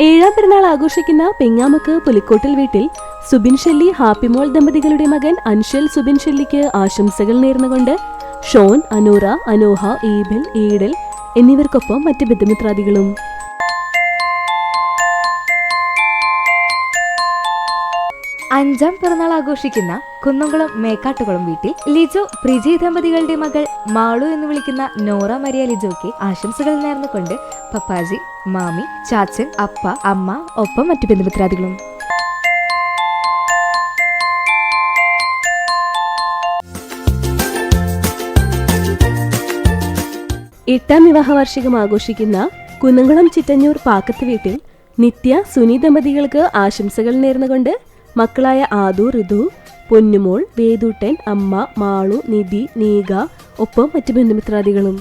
ഏഴാം പിറന്നാൾ ആഘോഷിക്കുന്ന പെങ്ങാമുക്ക് പുലിക്കോട്ടിൽ വീട്ടിൽ സുബിൻ ഷെല്ലി ഹാപ്പിമോൾ ദമ്പതികളുടെ മകൻ അൻഷൽ സുബിൻ ഷെല്ലിക്ക് ആശംസകൾ നേർന്നുകൊണ്ട് ഷോൺ, അനൂറ, അനോഹ, ഈബിൽ, ഈഡൽ എന്നിവർക്കൊപ്പം മറ്റ് ബന്ധുമിത്രാദികളും. അഞ്ചാം പിറന്നാൾ ആഘോഷിക്കുന്ന കുന്നംകുളം മേക്കാട്ടുകുളം വീട്ടിൽ ലിജോ, പ്രിജി ദമ്പതികളുടെ മകൾ മാളു എന്ന് വിളിക്കുന്ന നോറ മരിയ ലിജോയ്ക്ക് ആശംസകൾ നേർന്നുകൊണ്ട് പപ്പാജി, മാമി, ചാച്ചൻ, അപ്പ, അമ്മ ഒപ്പം മറ്റു ബന്ധുമിത്രാദികളും. എട്ടാം വിവാഹ വാർഷികം ആഘോഷിക്കുന്ന കുന്നംകുളം ചിറ്റഞ്ഞൂർ പാക്കത്ത് വീട്ടിൽ നിത്യ, സുനി ദമ്പതികൾക്ക് ആശംസകൾ നേർന്നുകൊണ്ട് മക്കളായ ആദു, ഋതു, പൊന്നുമോൾ, വേദൂട്ടൻ, അമ്മ, മാളു, നിധി, നീക ഒപ്പം മറ്റു ബന്ധുമിത്രാദികളും.